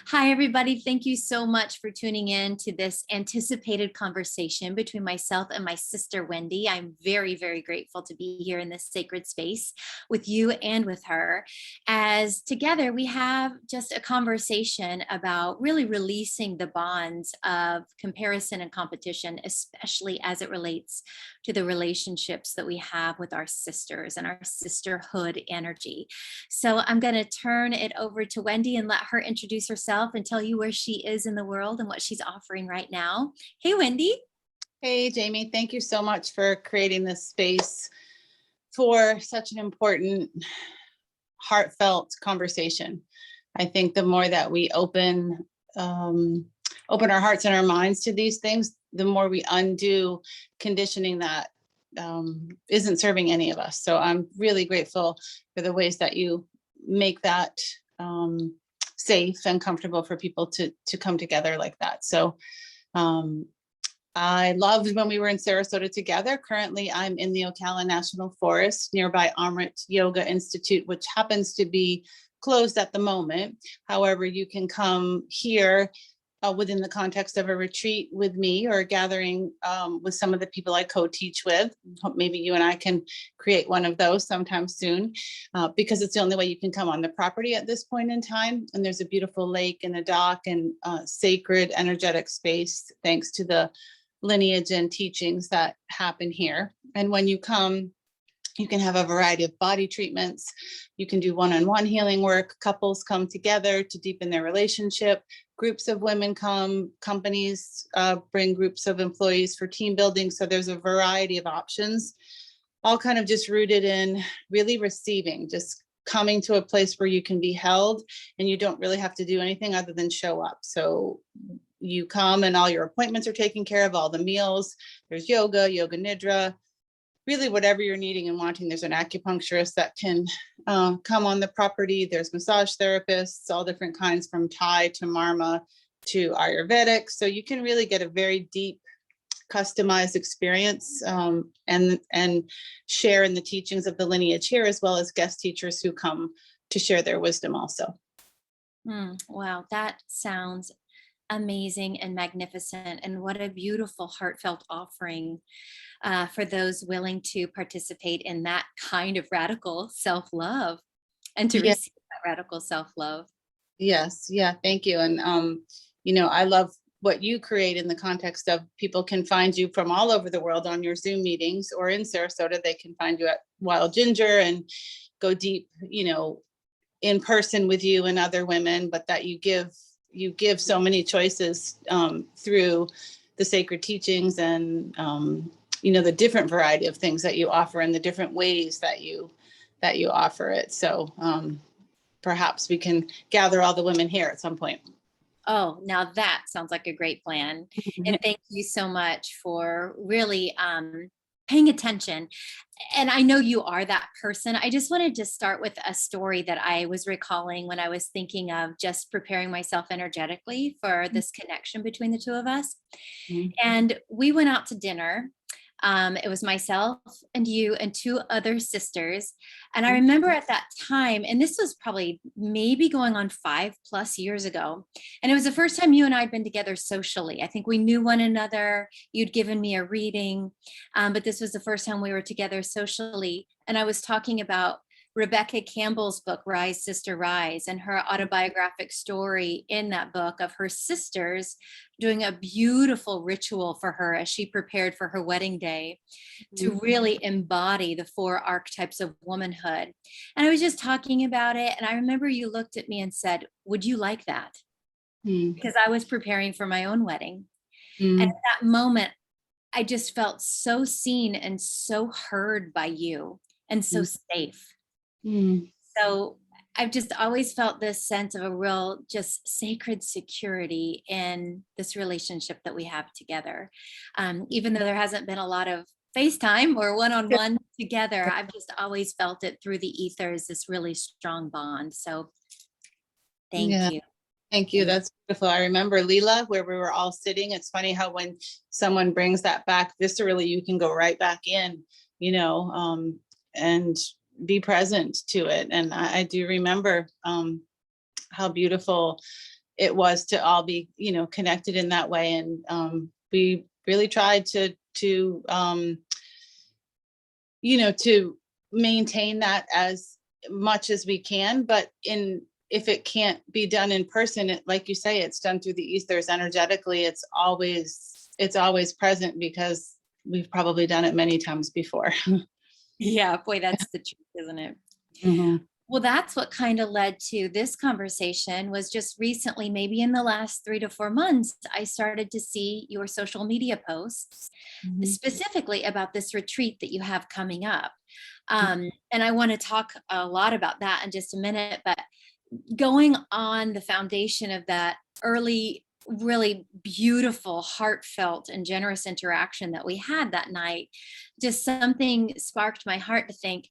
Hi, everybody. Thank you so much for tuning in to this anticipated conversation between myself and my sister, Wendy. I'm very, very grateful to be here in this sacred space with you and with her, as together we have just a conversation about really releasing the bonds of comparison and competition, especially as it relates to the relationships that we have with our sisters and our sisterhood energy. So I'm going to turn it over to Wendy and let her introduce herself and tell you where she is in the world and what she's offering right now. Hey, Wendy. Hey, Jamie, thank you so much for creating this space for such an important, heartfelt conversation. I think the more that we open our hearts and our minds to these things, the more we undo conditioning that isn't serving any of us. So I'm really grateful for the ways that you make that safe and comfortable for people to come together like that. So I loved when we were in Sarasota together. Currently, I'm in the Ocala National Forest nearby Amrit Yoga Institute, which happens to be closed at the moment. However, you can come here within the context of a retreat with me or a gathering with some of the people I co-teach with. Hope maybe you and I can create one of those sometime soon, because it's the only way you can come on the property at this point in time. And there's a beautiful lake and a dock and sacred energetic space, thanks to the lineage and teachings that happen here. And when you come, you can have a variety of body treatments. You can do one-on-one healing work. Couples come together to deepen their relationship. Groups of women come, companies bring groups of employees for team building. So there's a variety of options, all kind of just rooted in really receiving, just coming to a place where you can be held and you don't really have to do anything other than show up. So you come and all your appointments are taken care of, all the meals, there's yoga nidra, really whatever you're needing and wanting. There's an acupuncturist that can come on the property. There's massage therapists, all different kinds, from Thai to Marma to Ayurvedic. So you can really get a very deep, customized experience and share in the teachings of the lineage here, as well as guest teachers who come to share their wisdom also. Wow, that sounds amazing and magnificent. And what a beautiful, heartfelt offering for those willing to participate in that kind of radical self-love and to receive that radical self-love. Yes. Yeah. Thank you. And, I love what you create in the context of people can find you from all over the world on your Zoom meetings, or in Sarasota, they can find you at Wild Ginger and go deep, in person with you and other women, but that you give so many choices through the sacred teachings and, the different variety of things that you offer and the different ways that you offer it. So perhaps we can gather all the women here at some point. Oh, now that sounds like a great plan. And thank you so much for really paying attention. And I know you are that person. I just wanted to start with a story that I was recalling when I was thinking of just preparing myself energetically for this connection between the two of us. And we went out to dinner. It was myself and you and two other sisters. And I remember at that time, and this was probably maybe going on 5+ years ago. And it was the first time you and I had been together socially. I think we knew one another. You'd given me a reading, but this was the first time we were together socially. And I was talking about Rebecca Campbell's book, Rise, Sister, Rise, and her autobiographic story in that book of her sisters doing a beautiful ritual for her as she prepared for her wedding day to really embody the 4 archetypes of womanhood. And I was just talking about it. And I remember you looked at me and said, would you like that? Because I was preparing for my own wedding. And at that moment, I just felt so seen and so heard by you and so safe. So I've just always felt this sense of a real just sacred security in this relationship that we have together. Even though there hasn't been a lot of FaceTime or one-on-one together, I've just always felt it through the ethers, this really strong bond. So thank you. Thank you. That's beautiful. I remember Leela, where we were all sitting. It's funny how when someone brings that back viscerally, you can go right back in, and be present to it. And I do remember how beautiful it was to all be, connected in that way. And we really tried to maintain that as much as we can. But if it can't be done in person, like you say, it's done through the ethers energetically. It's always present because we've probably done it many times before. Yeah, boy, that's the truth, isn't it? Mhm. Well, that's what kind of led to this conversation was just recently, maybe in the last 3 to 4 months, I started to see your social media posts Mhm. specifically about this retreat that you have coming up. And I want to talk a lot about that in just a minute, but going on the foundation of that early, really beautiful, heartfelt, and generous interaction that we had that night, just something sparked my heart to think,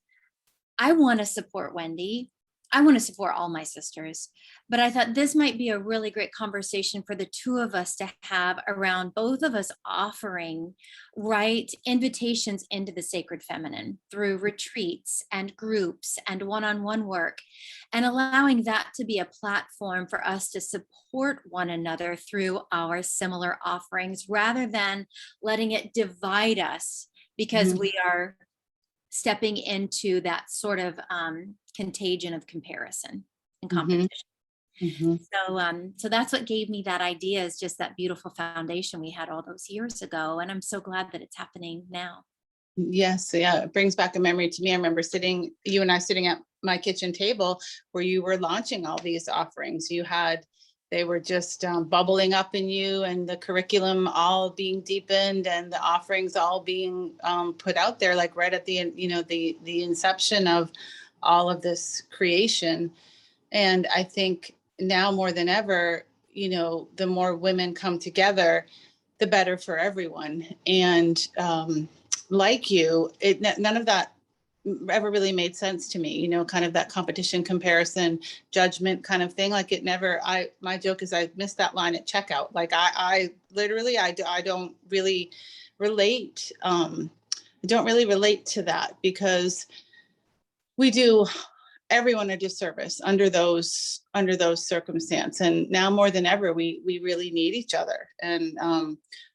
I want to support Wendy. I want to support all my sisters. But I thought this might be a really great conversation for the two of us to have around both of us offering right invitations into the sacred feminine through retreats and groups and one-on-one work, and allowing that to be a platform for us to support one another through our similar offerings rather than letting it divide us because Mhm. we are stepping into that sort of contagion of comparison and Mhm. competition. Mhm. So that's what gave me that idea, is just that beautiful foundation we had all those years ago, and I'm so glad that it's happening now. Yes, yeah, it brings back a memory to me. I remember you and I sitting at my kitchen table where you were launching all these offerings. They were just bubbling up in you, and the curriculum all being deepened, and the offerings all being put out there, like right at the inception of all of this creation. And I think now more than ever, the more women come together, the better for everyone. And like you, none of that ever really made sense to me, kind of that competition, comparison, judgment kind of thing. Like it never, my joke is I missed that line at checkout. Like I literally, I don't really relate. I don't really relate to that because we do everyone a disservice under those circumstances, and now more than ever we really need each other. And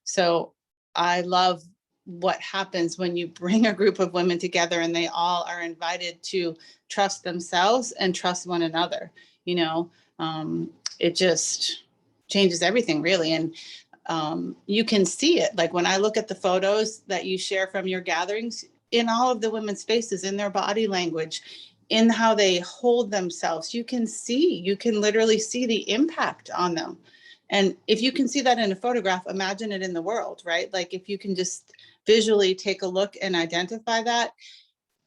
so I love what happens when you bring a group of women together and they all are invited to trust themselves and trust one another. you know it just changes everything, really. And you can see it, like when I look at the photos that you share from your gatherings, in all of the women's faces, in their body language, in how they hold themselves, you can literally see the impact on them. And if you can see that in a photograph, imagine it in the world, right? Like if you can just visually take a look and identify that,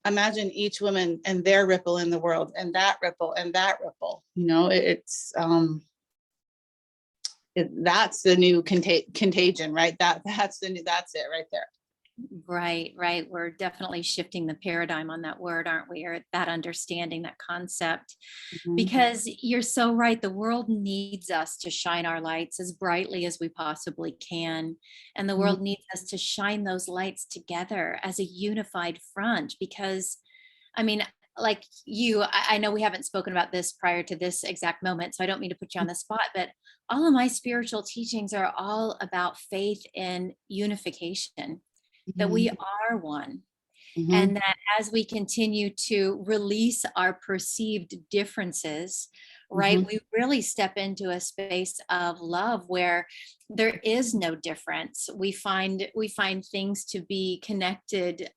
imagine each woman and their ripple in the world, and that ripple and that ripple. That's the new contagion, right? That's it right there. Right, right. We're definitely shifting the paradigm on that word, aren't we? Or that understanding, that concept. Mhm. Because you're so right. The world needs us to shine our lights as brightly as we possibly can. And the Mhm. world needs us to shine those lights together as a unified front. Because, I mean, like you, I know we haven't spoken about this prior to this exact moment, so I don't mean to put you on the spot, but all of my spiritual teachings are all about faith in unification, that we Mhm. are one. And Mhm. that as we continue to release our perceived differences, right, Mhm. we really step into a space of love where there is no difference. We find things to be connected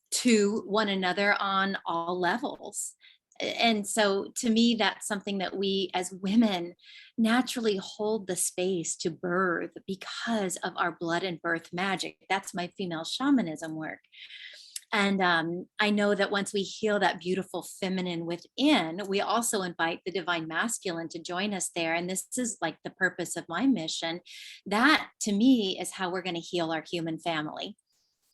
to one another on all levels. And so to me, that's something that we as women naturally hold the space to birth because of our blood and birth magic. That's my female shamanism work. And I know that once we heal that beautiful feminine within, we also invite the divine masculine to join us there. And this is like the purpose of my mission. That to me is how we're going to heal our human family,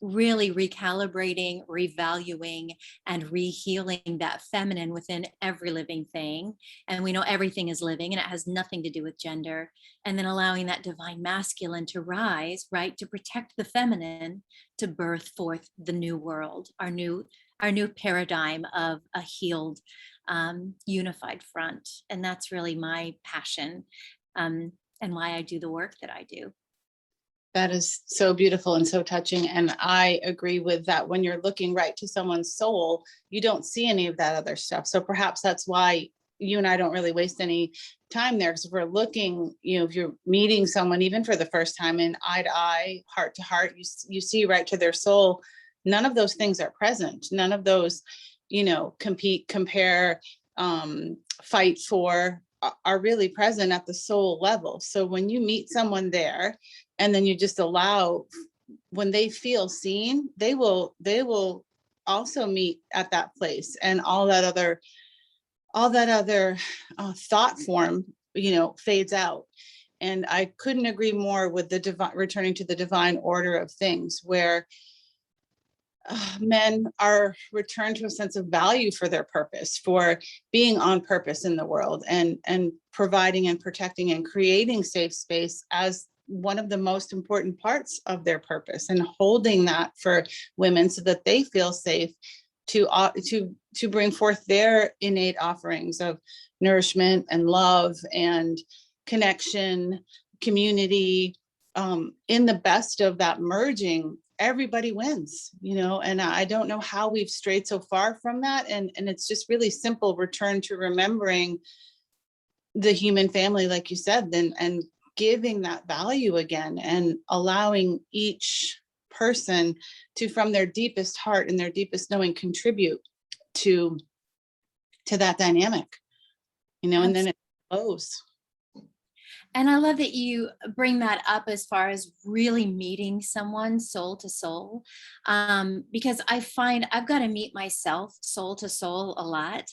really recalibrating, revaluing, and rehealing that feminine within every living thing. And we know everything is living and it has nothing to do with gender. And then allowing that divine masculine to rise, right, to protect the feminine, to birth forth the new world, our new paradigm of a healed unified front. And that's really my passion, and why I do the work that I do. That is so beautiful and so touching. And I agree with that. When you're looking right to someone's soul, you don't see any of that other stuff. So perhaps that's why you and I don't really waste any time there. Because if we're looking, if you're meeting someone, even for the first time, in eye to eye, heart to heart, you see right to their soul. None of those things are present. None of those, compete, compare, fight for are really present at the soul level. So when you meet someone there, and then you just allow, when they feel seen, they will also meet at that place, and all that other thought form fades out. And I couldn't agree more with the divine, returning to the divine order of things, where men are returned to a sense of value for their purpose, for being on purpose in the world, and providing and protecting and creating safe space as one of the most important parts of their purpose, and holding that for women so that they feel safe to bring forth their innate offerings of nourishment and love and connection, community. In the best of that merging, everybody wins, and I don't know how we've strayed so far from that. And it's just really simple return to remembering the human family, like you said, and giving that value again, and allowing each person to, from their deepest heart and their deepest knowing, contribute to that dynamic, and then it flows. And I love that you bring that up as far as really meeting someone soul to soul, because I find I've got to meet myself soul to soul a lot.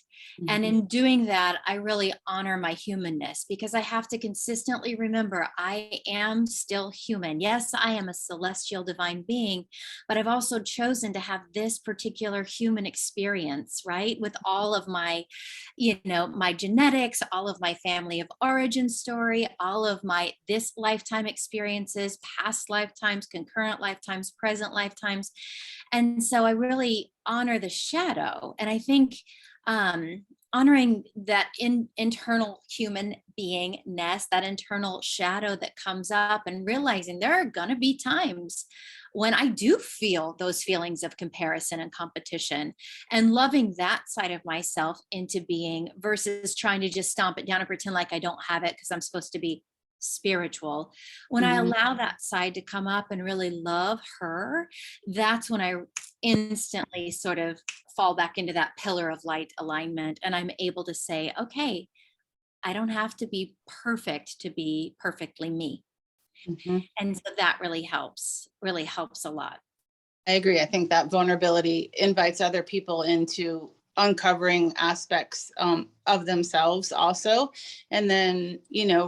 And in doing that, I really honor my humanness, because I have to consistently remember I am still human. Yes, I am a celestial divine being, but I've also chosen to have this particular human experience, right? With all of my, my genetics, all of my family of origin story, all of my this lifetime experiences, past lifetimes, concurrent lifetimes, present lifetimes. And so I really honor the shadow. And I think honoring that internal human beingness, that internal shadow that comes up, and realizing there are going to be times when I do feel those feelings of comparison and competition, and loving that side of myself into being, versus trying to just stomp it down and pretend like I don't have it because I'm supposed to be spiritual. When I allow that side to come up and really love her, that's when I instantly sort of fall back into that pillar of light alignment. And I'm able to say, okay, I don't have to be perfect to be perfectly me. And so that really helps a lot. I agree. I think that vulnerability invites other people into uncovering aspects of themselves also. And then,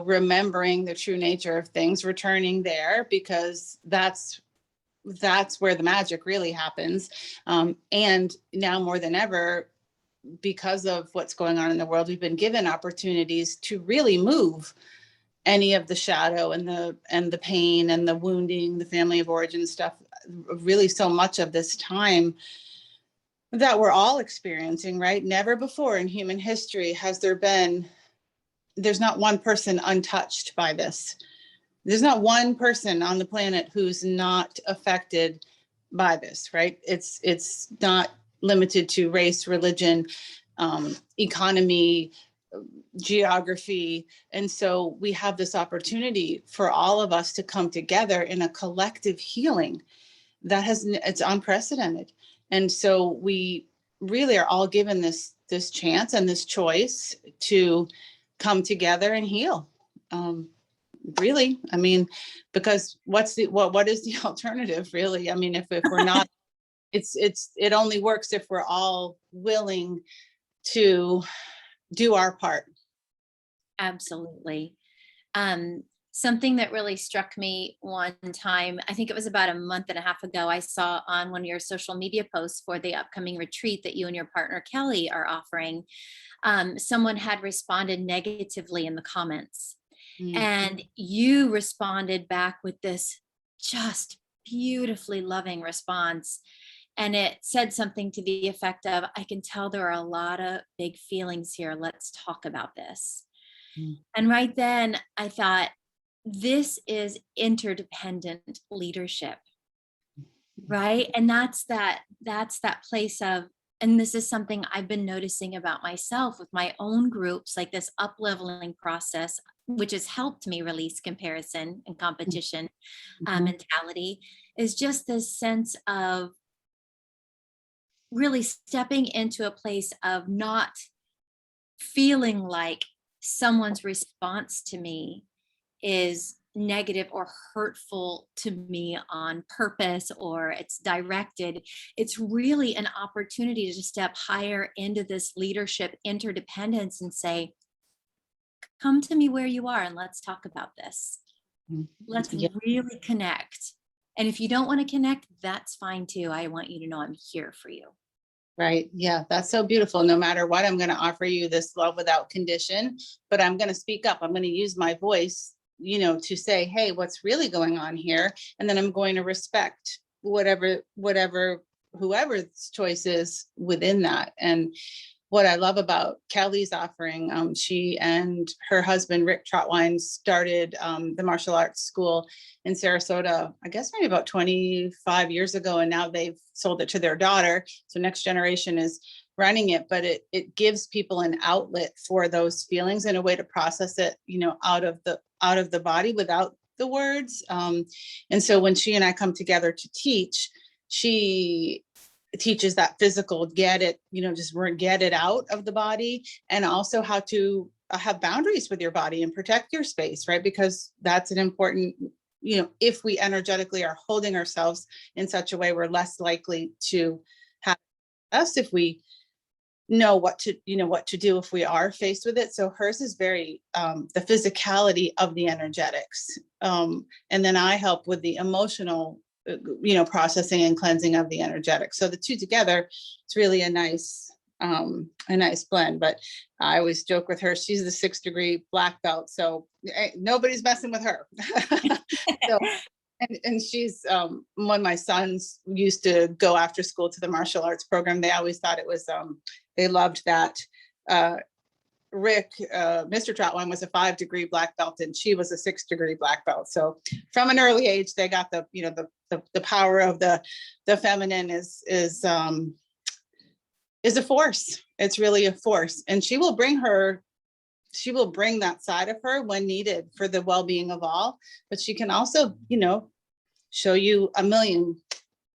remembering the true nature of things, returning there, because that's where the magic really happens. And now more than ever, because of what's going on in the world, we've been given opportunities to really move any of the shadow and the pain and the wounding, the family of origin stuff. Really, so much of this time that we're all experiencing, right? Never before in human history there's not one person untouched by this. There's not one person on the planet who's not affected by this, right? It's not limited to race, religion, economy, geography. And so we have this opportunity for all of us to come together in a collective healing it's unprecedented. And so we really are all given this chance and this choice to come together and heal. Really, I mean, because what is the alternative, really? I mean, if we're not, it only works if we're all willing to do our part. Absolutely. Something that really struck me one time, I think it was about a month and a half ago, I saw on one of your social media posts for the upcoming retreat that you and your partner Kelly are offering. Someone had responded negatively in the comments, and you responded back with this just beautifully loving response. And it said something to the effect of, I can tell there are a lot of big feelings here. Let's talk about this. Mm. And right then I thought, this is interdependent leadership, right? And that's that place of, and this is something I've been noticing about myself with my own groups, like this up leveling process, which has helped me release comparison and competition Mhm. mentality, is just this sense of really stepping into a place of not feeling like someone's response to me is negative or hurtful to me on purpose, or it's directed. It's really an opportunity to step higher into this leadership interdependence and say, come to me where you are and let's talk about this. Mm. Let's Yeah, really connect. And if you don't want to connect, that's fine too. I want you to know I'm here for you. right. Yeah, that's so beautiful. No matter what, I'm going to offer you this love without condition, but I'm going to speak up. I'm going to use my voice, to say, hey, what's really going on here? And then I'm going to respect whoever's choice is within that. And what I love about Kelly's offering, she and her husband, Rick Trotwine, started the martial arts school in Sarasota, I guess maybe about 25 years ago. And now they've sold it to their daughter. So next generation is running it, but it gives people an outlet for those feelings and a way to process it, out of the body without the words. And so when she and I come together to teach, she teaches that physical get it, just get it out of the body, and also how to have boundaries with your body and protect your space, right? Because that's an important, if we energetically are holding ourselves in such a way, we're less likely to have us if we know what to do if we are faced with it. So hers is very the physicality of the energetics, and then I help with the emotional processing and cleansing of the energetics. So the two together, it's really a nice blend. But I always joke with her, she's the 6th degree black belt, so nobody's messing with her. So and she's when my sons used to go after school to the martial arts program, they always thought it was they loved that Rick, Mr. Trotwine was a 5th-degree black belt and she was a 6th-degree black belt. So from an early age, they got the power of the feminine is a force. It's really a force, and she will bring that side of her when needed for the well-being of all. But she can also, show you a million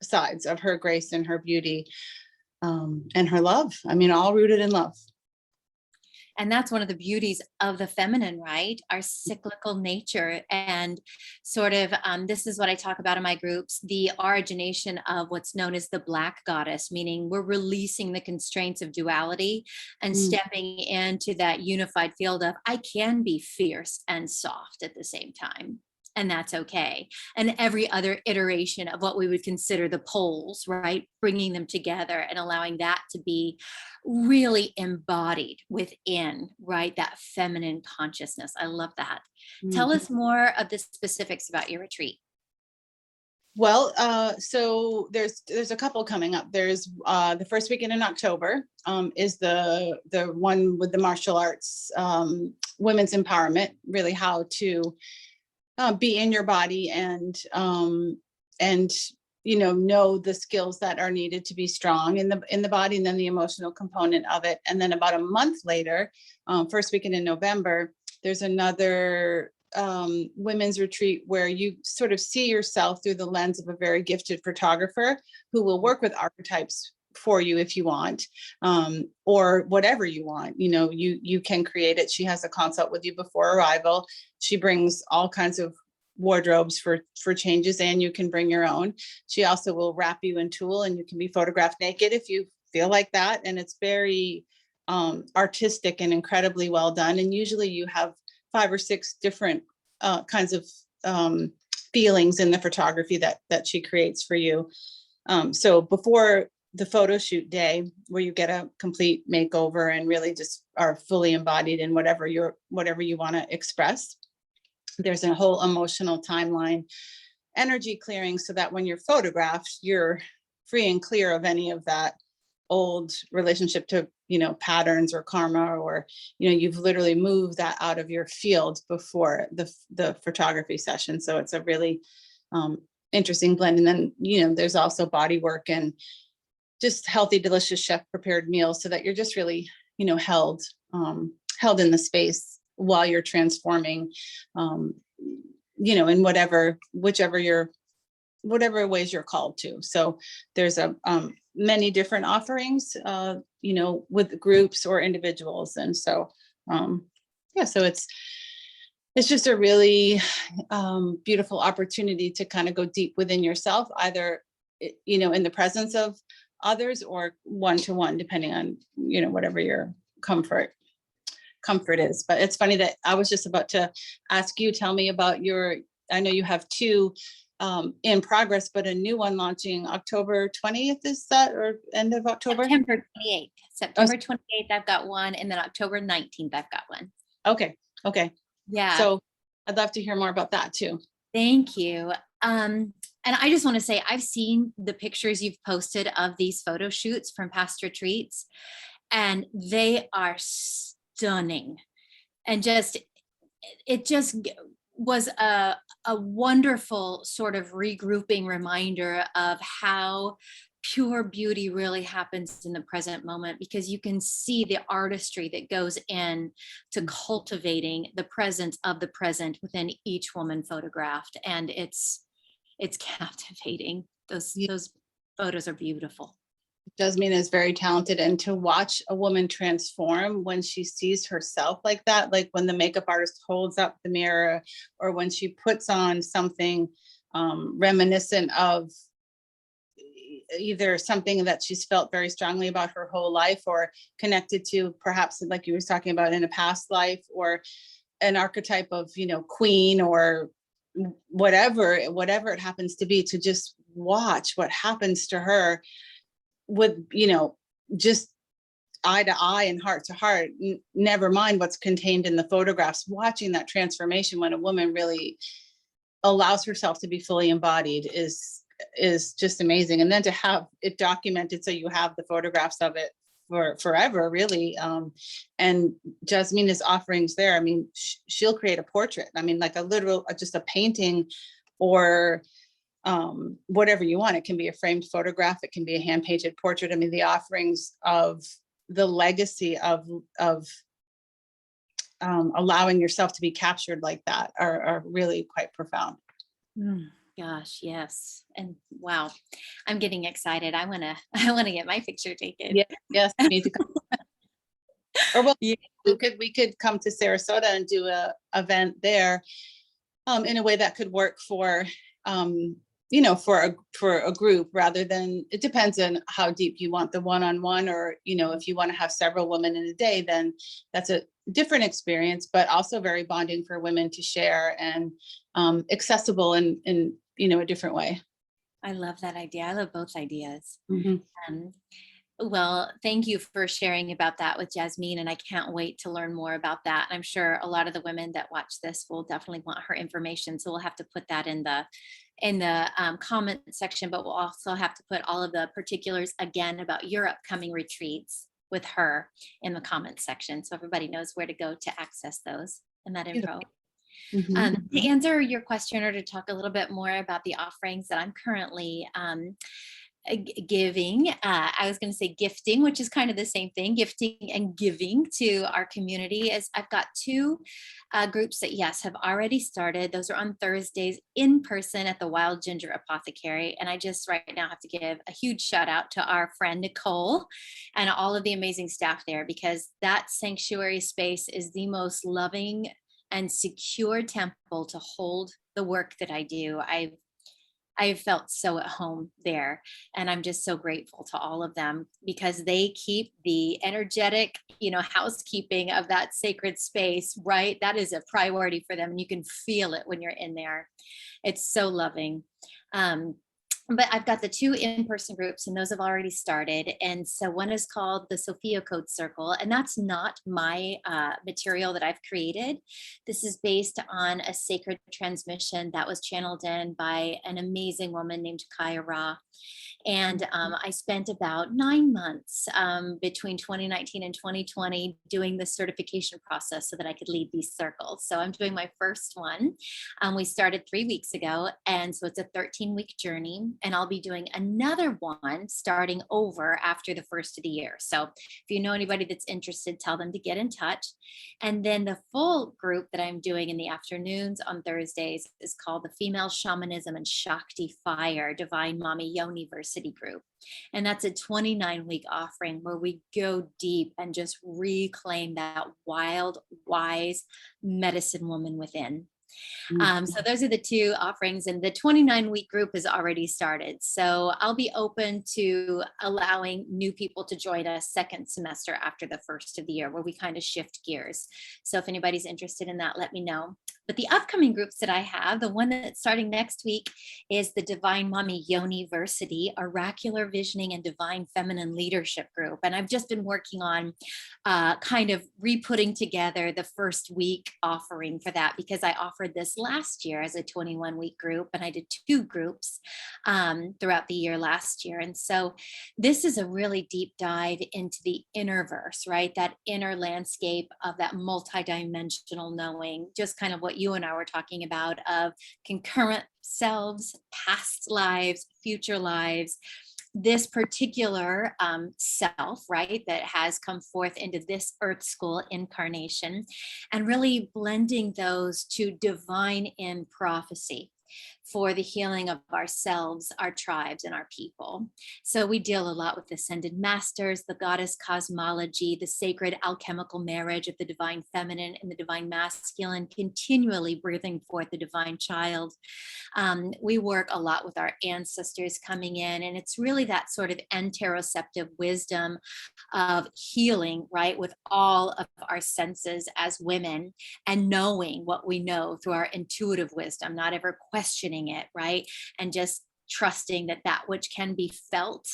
sides of her grace and her beauty, and her love. I mean, all rooted in love. And that's one of the beauties of the feminine, right? Our cyclical nature. And sort of, this is what I talk about in my groups, the origination of what's known as the Black goddess, meaning we're releasing the constraints of duality and stepping into that unified field of, I can be fierce and soft at the same time. And that's okay. And every other iteration of what we would consider the poles, right? Bringing them together and allowing that to be really embodied within, right? That feminine consciousness. I love that. Tell us more of the specifics about your retreat. Well, so there's a couple coming up. There's the first weekend in October is the one with the martial arts, women's empowerment, really how to be in your body and know the skills that are needed to be strong in the body, and then the emotional component of it. And then about a month later, first weekend in November, there's another women's retreat where you sort of see yourself through the lens of a very gifted photographer who will work with archetypes for you if you want, or whatever you want, you can create it. She has a consult with you before arrival. She brings all kinds of wardrobes for changes, and you can bring your own. She also will wrap you in tulle and you can be photographed naked if you feel like that. And it's very artistic and incredibly well done. And usually you have 5 or 6 different kinds of feelings in the photography that she creates for you. So before the photo shoot day, where you get a complete makeover and really just are fully embodied in whatever you want to express, there's a whole emotional timeline energy clearing, so that when you're photographed, you're free and clear of any of that old relationship to, patterns or karma, or, you've literally moved that out of your field before the photography session. So it's a really interesting blend. And then, there's also body work and just healthy, delicious chef prepared meals, so that you're just really, held in the space while you're transforming, in whatever ways you're called to. So there's many different offerings, with groups or individuals. And so, so it's just a really beautiful opportunity to kind of go deep within yourself, either, in the presence of others or one-to-one, depending on, whatever your comfort is. But it's funny that I was just about to ask you, tell me about I know you have two in progress, but a new one launching October 20th, is that, or end of October? September 28th. September 28th, I've got one, and then October 19th, I've got one. Okay. Yeah. So I'd love to hear more about that too. Thank you. And I just want to say, I've seen the pictures you've posted of these photo shoots from past retreats, and they are stunning. And it just was a wonderful sort of regrouping reminder of how pure beauty really happens in the present moment, because you can see the artistry that goes in to cultivating the presence of the present within each woman photographed. And it's captivating. Those photos are beautiful. Jasmine is very talented, and to watch a woman transform when she sees herself like that, like when the makeup artist holds up the mirror, or when she puts on something reminiscent of either something that she's felt very strongly about her whole life, or connected to perhaps, like you were talking about, in a past life, or an archetype of, queen, or whatever it happens to be, to just watch what happens to her with, just eye to eye and heart to heart, never mind what's contained in the photographs. Watching that transformation when a woman really allows herself to be fully embodied is just amazing. And then to have it documented, so you have the photographs of it for forever, really. And Jasmina's offerings there, I mean, she'll create a portrait. I mean, like a literal, just a painting, or whatever you want. It can be a framed photograph, it can be a hand painted portrait. I mean, the offerings of the legacy of allowing yourself to be captured like that are really quite profound. Gosh, yes. And wow, I'm getting excited. I want to get my picture taken. Yes, you need to come. Or well, we could come to Sarasota and do a event there in a way that could work for for a group, rather than, it depends on how deep you want the one-on-one, or if you want to have several women in a day, then that's a different experience, but also very bonding for women to share, and accessible in a different way. I love that idea. I love both ideas. Mm-hmm. Well, thank you for sharing about that with Jasmine, and I can't wait to learn more about that. I'm sure a lot of the women that watch this will definitely want her information, so we'll have to put that in the comment section, but we'll also have to put all of the particulars again about your upcoming retreats with her in the comment section, so everybody knows where to go to access those and that info. Mm-hmm. To answer your question, or to talk a little bit more about the offerings that I'm currently giving, I was going to say gifting, which is kind of the same thing, gifting and giving to our community, is I've got two groups that, yes, have already started. Those are on Thursdays in person at the Wild Ginger Apothecary. And I just right now have to give a huge shout out to our friend Nicole and all of the amazing staff there, because that sanctuary space is the most loving and secure temple to hold the work that I do. I've felt so at home there, and I'm just so grateful to all of them, because they keep the energetic, housekeeping of that sacred space, right? That is a priority for them, and you can feel it when you're in there. It's so loving. but I've got the 2 in-person groups, and those have already started. And so one is called the Sophia Code Circle, and that's not my material that I've created. This is based on a sacred transmission that was channeled in by an amazing woman named Kaya Ra. And I spent about 9 months between 2019 and 2020 doing the certification process so that I could lead these circles. So I'm doing my first one. We started 3 weeks ago. And so it's a 13-week journey. And I'll be doing another one starting over after the first of the year. So if you know anybody that's interested, tell them to get in touch. And then the full group that I'm doing in the afternoons on Thursdays is called the Female Shamanism and Shakti Fire Divine Mommy University group. And that's a 29-week offering where we go deep and just reclaim that wild, wise medicine woman within. So those are the 2 offerings, and the 29-week group has already started. So I'll be open to allowing new people to join us second semester after the first of the year, where we kind of shift gears. So if anybody's interested in that, let me know. But the upcoming groups that I have, the one that's starting next week is the Divine Mommy Yoniversity, Oracular Visioning and Divine Feminine Leadership Group. And I've just been working on kind of re-putting together the first week offering for that, because I offered this last year as a 21-week group, and I did 2 groups throughout the year last year. And so this is a really deep dive into the inner verse, right? That inner landscape of that multidimensional knowing, just kind of what you and I were talking about, of concurrent selves, past lives, future lives. This particular self, right, that has come forth into this earth school incarnation, and really blending those to divine in prophecy for the healing of ourselves, our tribes, and our people. So we deal a lot with ascended masters, the goddess cosmology, the sacred alchemical marriage of the divine feminine and the divine masculine, continually breathing forth the divine child. We work a lot with our ancestors coming in, and it's really that sort of interoceptive wisdom of healing, right, with all of our senses as women, and knowing what we know through our intuitive wisdom, not ever questioning it, right? And just trusting that that which can be felt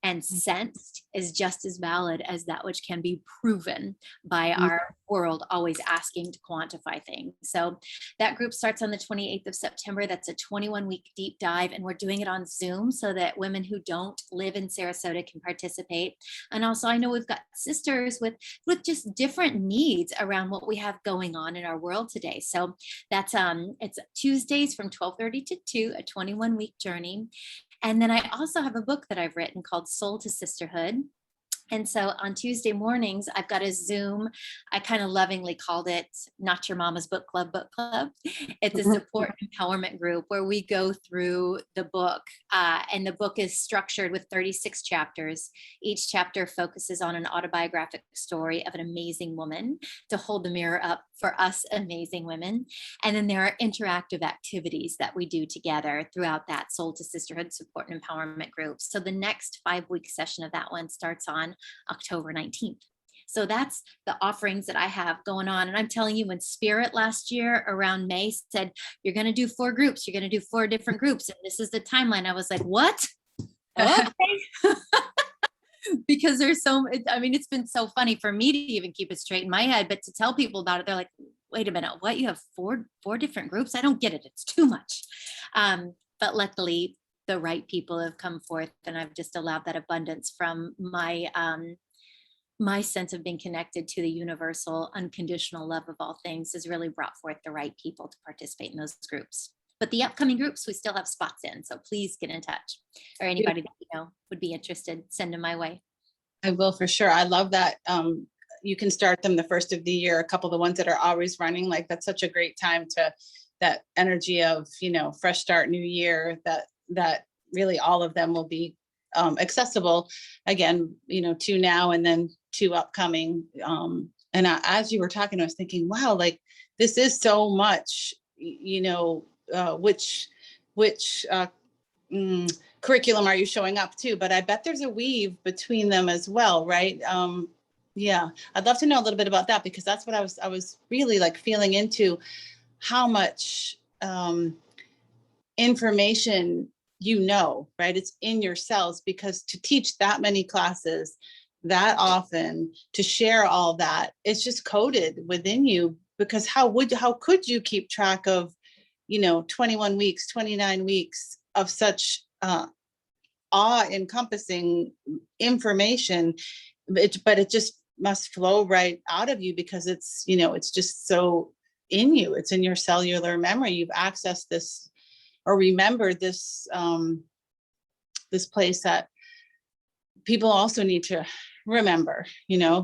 and sensed is just as valid as that which can be proven by our world always asking to quantify things. So that group starts on the 28th of September. That's a 21-week deep dive, and we're doing it on Zoom so that women who don't live in Sarasota can participate. And also, I know we've got sisters with just different needs around what we have going on in our world today. So that's it's Tuesdays from 12:30 to 2, a 21-week journey. And then I also have a book that I've written called Soul to Sisterhood. And so on Tuesday mornings, I've got a Zoom. I kind of lovingly called it Not Your Mama's Book Club, Book Club. It's a support and empowerment group where we go through the book. And the book is structured with 36 chapters. Each chapter focuses on an autobiographic story of an amazing woman to hold the mirror up for us amazing women. And then there are interactive activities that we do together throughout that Soul to Sisterhood support and empowerment group. So the next 5-week session of that one starts on October 19th. So that's the offerings that I have going on. And I'm telling you, when Spirit last year around May said, you're going to do 4 groups, you're going to do 4 different groups, and this is the timeline, I was like, what? Okay. Because there's I mean, it's been so funny for me to even keep it straight in my head, but to tell people about it, they're like, wait a minute, what? You have four different groups? I don't get it. It's too much. But luckily, the right people have come forth, and I've just allowed that abundance from my sense of being connected to the universal unconditional love of all things has really brought forth the right people to participate in those groups. But the upcoming groups, we still have spots in, so please get in touch, or anybody that you know would be interested, send them my way. I will, for sure. I love that. You can start them the first of the year. A couple of the ones that are always running, like that's such a great time to that energy of, fresh start, new year, that really all of them will be accessible again, 2 now and then 2 upcoming. As you were talking, I was thinking, wow, like this is so much, which curriculum are you showing up to? But I bet there's a weave between them as well, right? Yeah, I'd love to know a little bit about that, because that's what I was really like feeling into, how much information right? It's in your cells, because to teach that many classes that often, to share all that, it's just coded within you. Because how could you keep track of, 21 weeks, 29 weeks of such awe-encompassing information? But it just must flow right out of you, because it's just so in you. It's in your cellular memory. You've accessed this, or remembered this, this place that people also need to remember,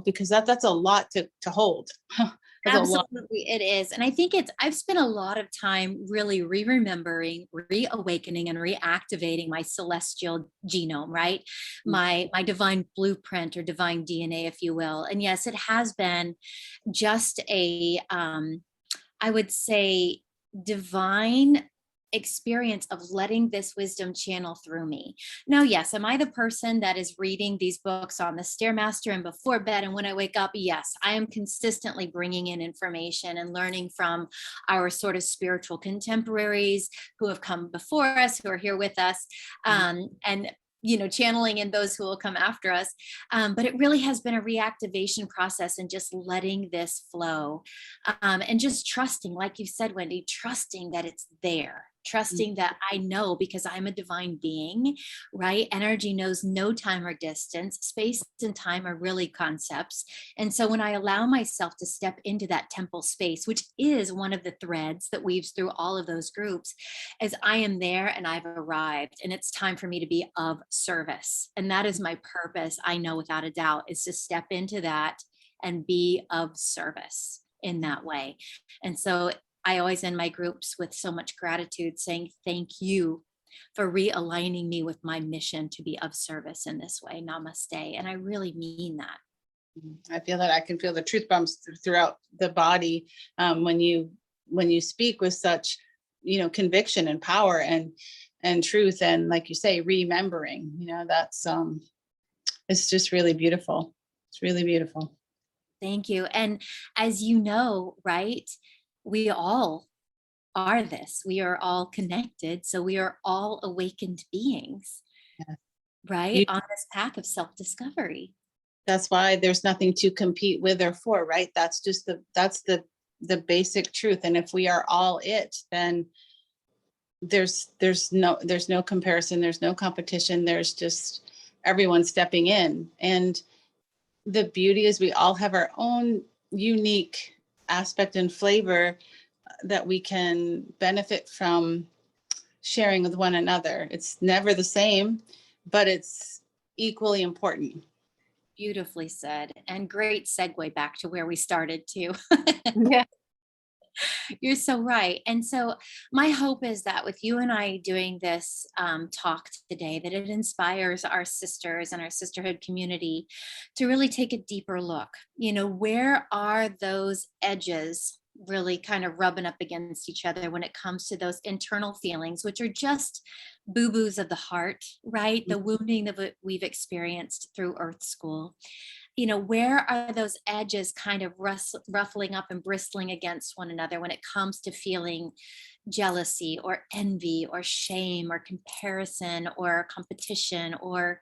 because that's a lot to hold. That's a lot. Absolutely, it is. And I think I've spent a lot of time really remembering, reawakening, and reactivating my celestial genome, right? My divine blueprint, or divine DNA, if you will. And yes, it has been just I would say, divine experience of letting this wisdom channel through me. Now, yes, am I the person that is reading these books on the Stairmaster and before bed and when I wake up? Yes, I am consistently bringing in information and learning from our sort of spiritual contemporaries who have come before us, who are here with us, and channeling in those who will come after us. But it really has been a reactivation process, and just letting this flow, and just trusting, like you said, Wendy, trusting that it's there, trusting that I know, because I'm a divine being, right? Energy knows no time or distance. Space and time are really concepts. And so when I allow myself to step into that temple space, which is one of the threads that weaves through all of those groups, as I am there and I've arrived, and it's time for me to be of service. And that is my purpose, I know without a doubt, is to step into that and be of service in that way. And so I always end my groups with so much gratitude, saying thank you for realigning me with my mission to be of service in this way. Namaste. And I really mean that. I feel that I can feel the truth bumps throughout the body, when you speak with such, conviction and power and truth, and like you say, remembering. That's it's just really beautiful. It's really beautiful. Thank you. And as you know, right, we all are this. We are all connected. So we are all awakened beings, Yeah. right, You, on this path of self-discovery. that's why there's nothing to compete with or for, right? That's just the basic truth. And if we are all it, then there's no comparison, there's no competition, there's just everyone stepping in. And the beauty is we all have our own unique aspect and flavor that we can benefit from sharing with one another. It's never the same, but it's equally important. Beautifully said. And great segue back to where we started too. Yeah. You're so right. And so my hope is that with you and I doing this talk today, that it inspires our sisters and our sisterhood community to really take a deeper look. Where are those edges really kind of rubbing up against each other when it comes to those internal feelings, which are just boo-boos of the heart, right? The wounding that we've experienced through Earth School. Where are those edges kind of ruffling up and bristling against one another when it comes to feeling jealousy or envy or shame or comparison or competition, or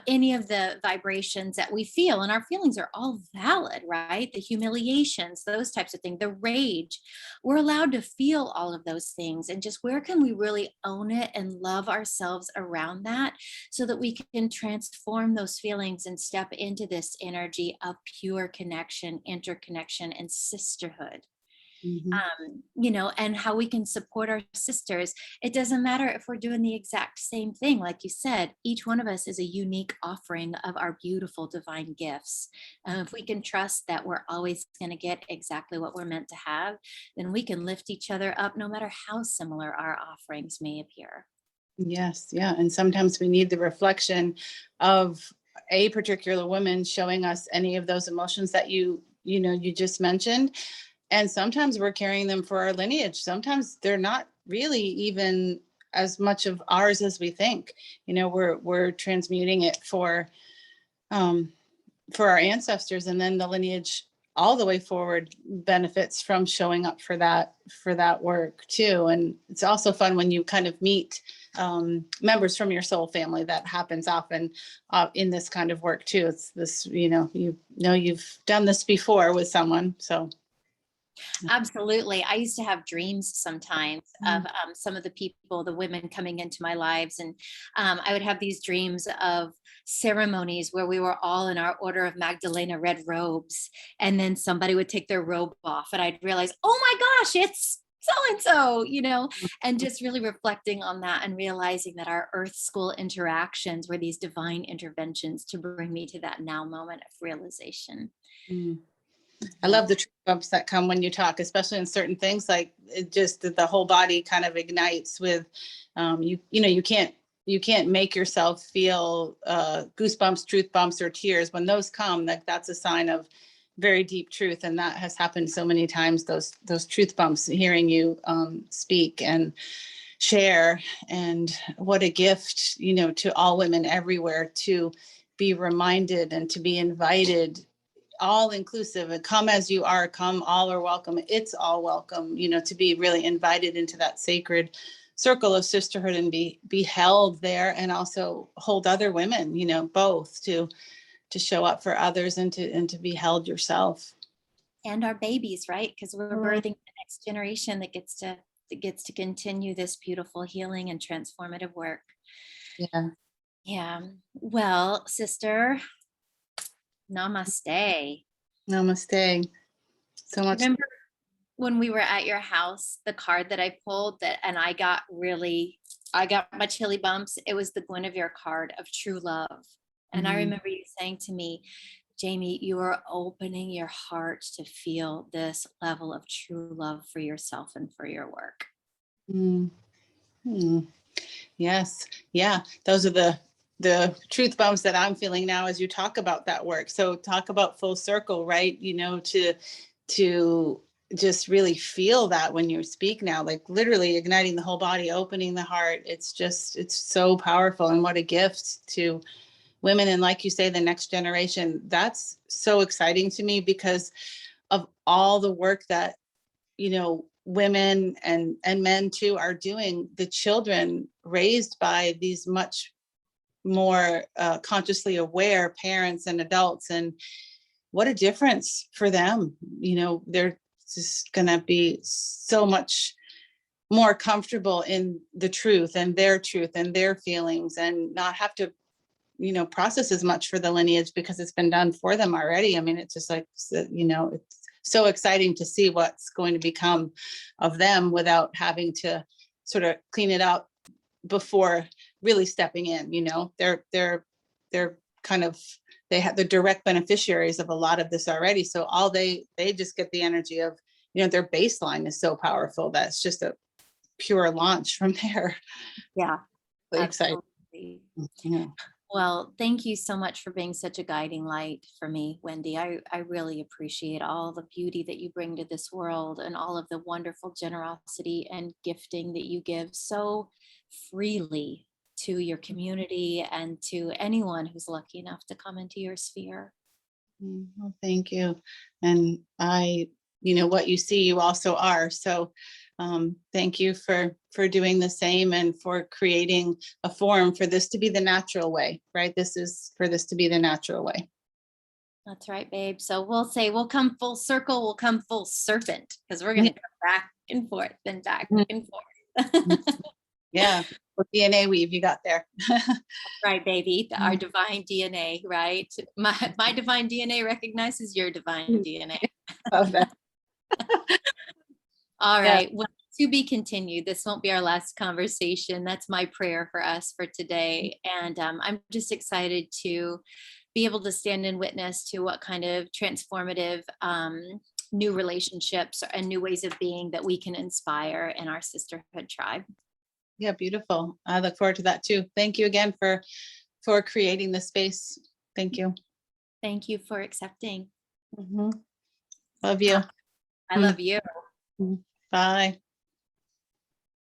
any of the vibrations that we feel? And our feelings are all valid, right? The humiliations, those types of things, the rage. We're allowed to feel all of those things. And just where can we really own it and love ourselves around that, so that we can transform those feelings and step into this energy of pure connection, interconnection, and sisterhood. Mhm. And how we can support our sisters. It doesn't matter if we're doing the exact same thing. Like you said, each one of us is a unique offering of our beautiful divine gifts. If we can trust that we're always going to get exactly what we're meant to have, then we can lift each other up no matter how similar our offerings may appear. Yes, yeah. And sometimes we need the reflection of a particular woman showing us any of those emotions that you just mentioned. And sometimes we're carrying them for our lineage. Sometimes they're not really even as much of ours as we think. We're transmuting it for our ancestors, and then the lineage all the way forward benefits from showing up for that work too. And it's also fun when you kind of meet members from your soul family. That happens often in this kind of work too. It's this, you've done this before with someone. So Absolutely. I used to have dreams sometimes of some of the people, the women coming into my lives. And I would have these dreams of ceremonies where we were all in our Order of Magdalena red robes. And then somebody would take their robe off and I'd realize, oh my gosh, it's so-and-so, and just really reflecting on that and realizing that our earth school interactions were these divine interventions to bring me to that now moment of realization. Mm. I love the truth bumps that come when you talk, especially in certain things, like it just the whole body kind of ignites with, you can't make yourself feel goosebumps, truth bumps, or tears. When those come, that's a sign of very deep truth. And that has happened so many times, those truth bumps, hearing you speak and share. And what a gift, to all women everywhere to be reminded and to be invited, all inclusive, and come as you are, come, all are welcome. It's all welcome, to be really invited into that sacred circle of sisterhood and be held there, and also hold other women, both to show up for others and to be held yourself. And our babies, right? Because we're birthing the next generation that gets to continue this beautiful healing and transformative work. Yeah. Yeah. Well, sister, namaste. Namaste. So much. Remember when we were at your house, the card that I pulled and I got my chilly bumps. It was the Guinevere card of true love. And I remember you saying to me, Jamie, you are opening your heart to feel this level of true love for yourself and for your work. Yes. Yeah. Those are the truth bumps that I'm feeling now as you talk about that work. So talk about full circle, right? To just really feel that when you speak now, like literally igniting the whole body, opening the heart. It's so powerful. And what a gift to women. And like you say, the next generation. That's so exciting to me because of all the work that, women and men too are doing. The children raised by these much more consciously aware parents and adults, and what a difference for them. They're just gonna be so much more comfortable in the truth and their feelings, and not have to process as much for the lineage because it's been done for them already. I mean, it's just like, it's so exciting to see what's going to become of them without having to sort of clean it up before really stepping in. They're kind of, they have the direct beneficiaries of a lot of this already. So all they just get the energy of, their baseline is so powerful. That's just a pure launch from there. Yeah. Really exciting. Yeah. Well, thank you so much for being such a guiding light for me, Wendy. I really appreciate all the beauty that you bring to this world and all of the wonderful generosity and gifting that you give so freely to your community and to anyone who's lucky enough to come into your sphere. Well, thank you. And what you see, you also are. So thank you for doing the same and for creating a forum for this to be the natural way, right? This is for this to be the natural way. That's right, babe. So we'll come full circle, we'll come full serpent, because we're going to go back and forth and back and forth. Yeah. What DNA weave you got there? Right, baby. Our divine DNA, right? My divine DNA recognizes your divine DNA. Love that. All right. Well, to be continued. This won't be our last conversation. That's my prayer for us for today. And I'm just excited to be able to stand in witness to what kind of transformative new relationships and new ways of being that we can inspire in our sisterhood tribe. Yeah, beautiful. I look forward to that too. Thank you again for creating the space. Thank you. Thank you for accepting. Love you. I love you. Bye.